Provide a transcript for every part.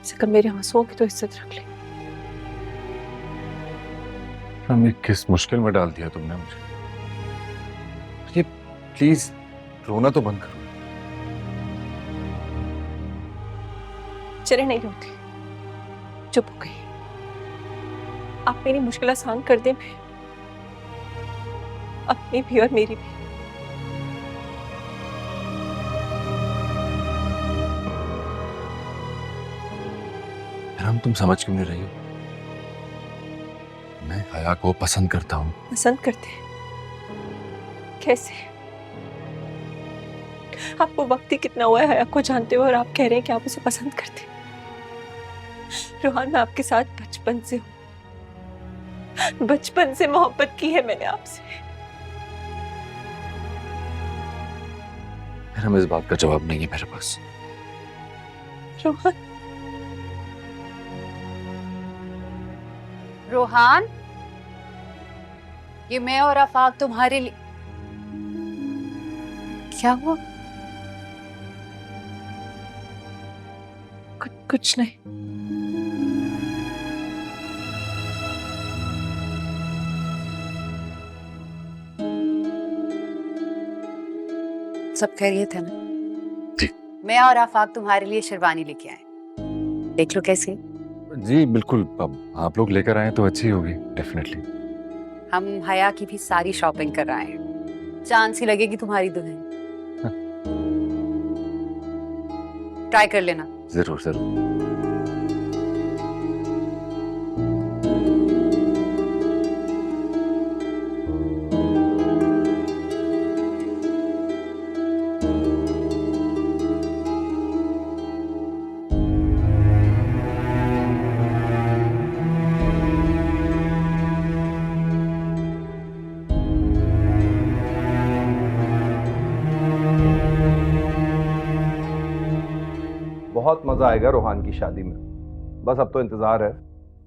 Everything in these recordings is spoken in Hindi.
से कम मेरे आंसुओं की तो इज्जत रख ले। हमें किस मुश्किल में डाल दिया तुमने मुझे। ये प्लीज रोना तो बंद करो। चले नहीं रोती, चुप हो गई। आप मेरी मुश्किल आसान कर दें, मैं अपनी भी और मेरी भी। हम तुम समझ क्यों नहीं रही हो? मैं हया को पसंद करता हूँ। पसंद करते हैं? कैसे? आपको वक्त ही कितना हुआ है हया को जानते हो और आप कह रहे हैं कि आप उसे पसंद करते हैं। रोहान, मैं आपके साथ बचपन से हूँ, बचपन से मोहब्बत की है मैंने आपसे। हम इस बात का जवाब नहीं है मेरे पास। रोहन, रोहान, ये मैं और आफाक तुम्हारे लिए। क्या हुआ? कुछ नहीं। सब खैरियत है ना? जी। मैं और आफाक तुम्हारे लिए शेरवानी लेके आए, देख लो कैसी। जी बिल्कुल, अब आप लोग लेकर आए तो अच्छी होगी डेफिनेटली। हम हया की भी सारी शॉपिंग कर आए हैं, चांद सी लगेगी तुम्हारी दुल्हन। ट्राई कर लेना। जरूर जरूर। बहुत मजा आएगा रोहान की शादी में। बस अब तो इंतजार है,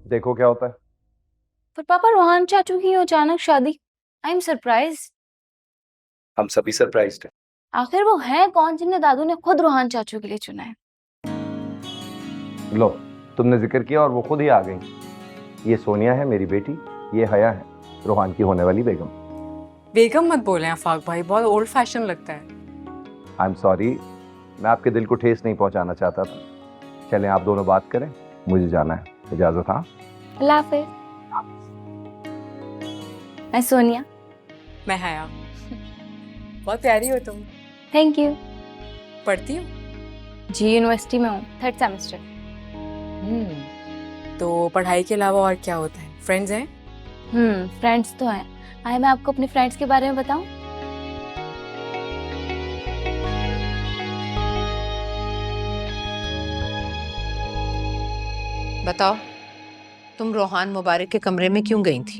देखो क्या होता है। पर पापा, रोहान चाचू की अचानक शादी, आई एम सरप्राइज। हम सभी सरप्राइज्ड हैं। आखिर वो है कौन जिन्हें दादू ने खुद रोहान चाचू के लिए चुना है? लो, तुमने जिक्र किया और वो खुद ही आ गई। ये सोनिया है मेरी बेटी, ये हया है रोहान की होने वाली बेगम। बेगम मत बोले आफाक भाई, बहुत ओल्ड फैशन लगता है। आई एम सॉरी, मैं आपके दिल को ठेस नहीं पहुंचाना चाहता था। चलें आप दोनों बात करें, मुझे जाना है, इजाजत। हाँ, अल्लाह हाफिज। मैं सोनिया। मैं हया। बहुत प्यारी हो तुम। Thank you. पढ़ती हो? जी यूनिवर्सिटी में हूँ, 3rd सेमेस्टर। तो पढ़ाई के अलावा और क्या होता है? फ्रेंड्स हैं? फ्रेंड्स तो हैं। आए मैं आपको अपने फ्रेंड्स के बारे में बताऊं? बताओ, तुम रोहान मुबारक के कमरे में क्यों गई थी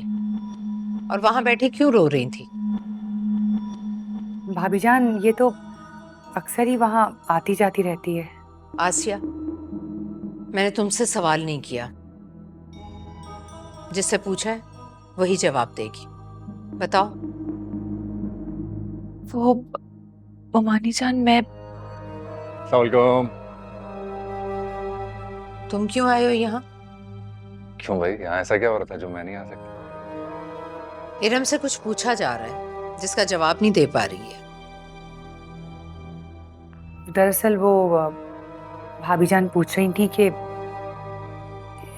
और वहां बैठी क्यों रो रही थी? भाभी जान, ये तो अक्सर ही वहां आती जाती रहती है। आसिया, मैंने तुमसे सवाल नहीं किया, जिससे पूछा है वही जवाब देगी। बताओ। वो मानी जान, मैं अस्सलामुअलैकुम। तुम क्यों आए हो यहाँ? क्यों भाई, यहाँ ऐसा क्या हो रहा था जो मैं नहीं आ सकता? इरम से कुछ पूछा जा रहा है जिसका जवाब नहीं दे पा रही है। दरअसल वो भाभी जान पूछ रही थी कि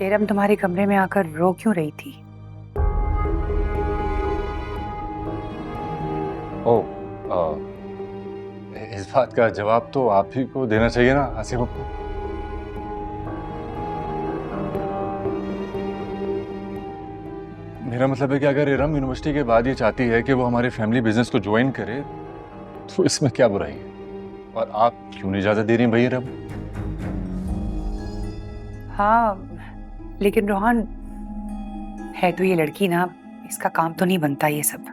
इरम तुम्हारे कमरे में आकर रो क्यों रही थी। ओह, इस बात का जवाब तो आप ही को देना चाहिए ना आसिफ अब्बू। मेरा मतलब है कि अगर इरम यूनिवर्सिटी के बाद ये चाहती है कि वो हमारे फैमिली बिजनेस को ज्वाइन करे, तो इसमें क्या बुराई है? और आप क्यों नहीं इजाजत दे रही हैं भाई इरम? हाँ, लेकिन रोहान, है तो ये लड़की ना, इसका काम तो नहीं बनता ये सब।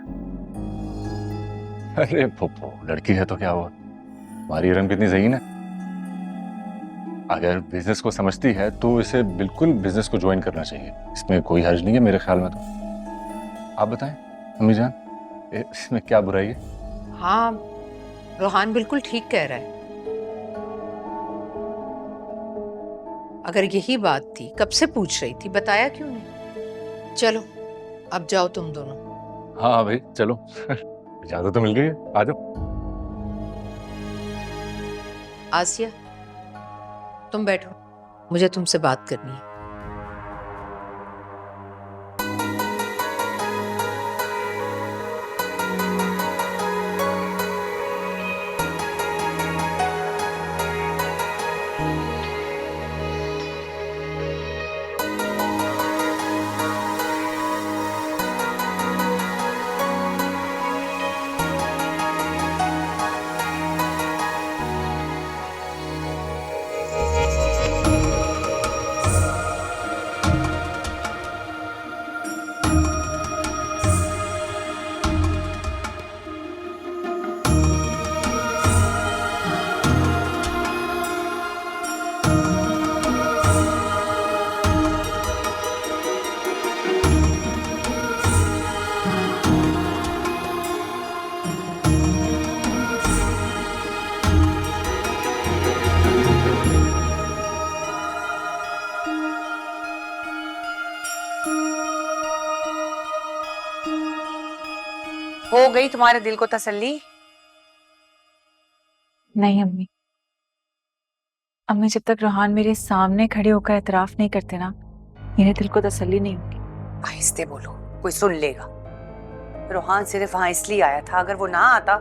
अरे पप्पो, लड़की है तो क्या हुआ? हमारी इरम कितनी ज़हीन है। अगर बिजनेस को समझती है तो इसे बिल्कुल बिजनेस को ज्वाइन करना चाहिए, इसमें कोई हर्ज नहीं है मेरे ख्याल में। तो आप बताएं अम्मी जान, इसमें क्या बुराई है? हाँ, रोहान बिल्कुल ठीक कह रहा है। अगर यही बात थी कब से पूछ रही थी, बताया क्यों नहीं? चलो अब जाओ तुम दोनों। हाँ भाई चलो इजाजत तो मिल गई है, आ जाओ। आसिया तुम बैठो, मुझे तुमसे बात करनी है। हो गई तुम्हारे दिल को तसल्ली? नहीं अम्मी, अम्मी जब तक रोहान मेरे सामने खड़े होकर एतराफ नहीं करते ना, मेरे दिल को तसल्ली नहीं होगी। आहिस्ते बोलो, कोई सुन लेगा। रोहान सिर्फ वहां इसलिए आया था, अगर वो ना आता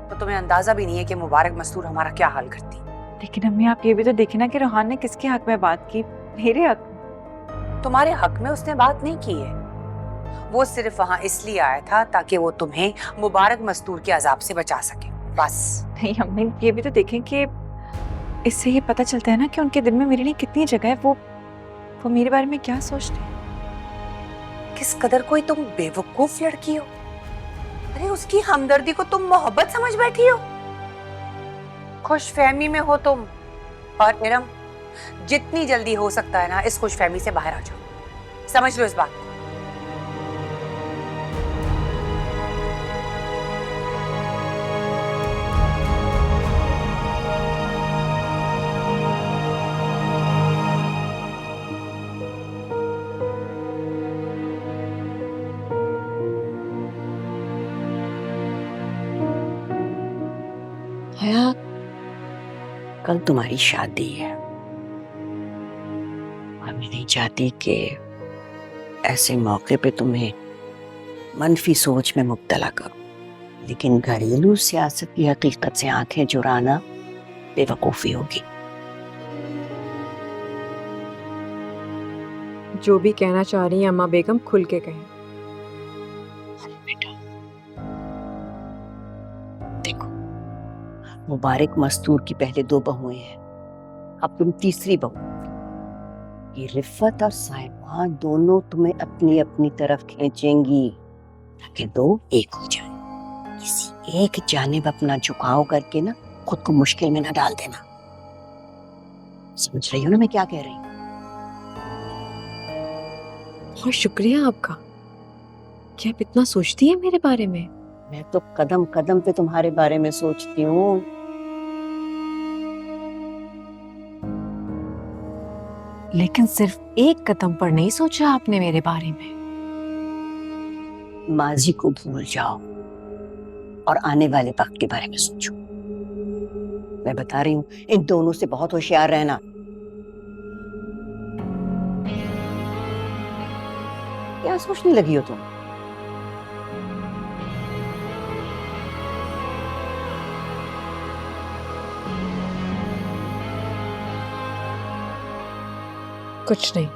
तो तुम्हें अंदाजा भी नहीं है कि मुबारक मस्तूर हमारा क्या हाल करती। लेकिन अम्मी आप ये भी तो देखे ना कि रोहान ने किसके हक में बात की, मेरे हक में। तुम्हारे हक में उसने बात नहीं की है, वो सिर्फ वहां इसलिए आया था ताकि वो तुम्हें मुबारक मस्तूर के अजाब से बचा सके, बस। नहीं अम्मी, ये भी तो देखें कि इससे ये पता चलता है ना कि उनके दिल में मेरे लिए कितनी जगह है, वो मेरे बारे में क्या सोचते हैं। किस कदर कोई तुम बेवकूफ लड़की हो। अरे उसकी हमदर्दी को तुम मोहब्बत समझ बैठी हो। खुशफहमी में हो तुम। और इरम, जितनी जल्दी हो सकता है ना, इस खुशफहमी से बाहर आ जाओ, समझ लो इस बात को। हया, कल तुम्हारी शादी है और मैं नहीं चाहती कि ऐसे मौके पे तुम्हें मनफी सोच में मुब्तला करो, लेकिन घरेलू सियासत की हकीकत से आंखें चुराना बेवकूफ़ी होगी। जो भी कहना चाह रही हैं अम्मा बेगम, खुल के कहें। बेटा देखो, मुबारक मस्तूर की पहले 2 बहुएं हैं, अब तुम तीसरी बहू। ये रिफ़त और साहिबा दोनों तुम्हें अपनी अपनी तरफ खींचेंगी ताकि 2 एक हो जाए। किसी एक जानिब अपना झुकाव करके ना खुद को मुश्किल में ना डाल देना। समझ रही हो ना मैं क्या कह रही हूँ? बहुत शुक्रिया आपका। क्या आप इतना सोचती हैं मेरे बारे में? मैं तो कदम कदम पे तुम्हारे बारे में सोचती हूँ। लेकिन सिर्फ एक कदम पर नहीं सोचा आपने मेरे बारे में। माजी को भूल जाओ और आने वाले वक्त के बारे में सोचो। मैं बता रही हूँ, इन दोनों से बहुत होशियार रहना। क्या सोचने लगी हो तुम? कुछ नहीं।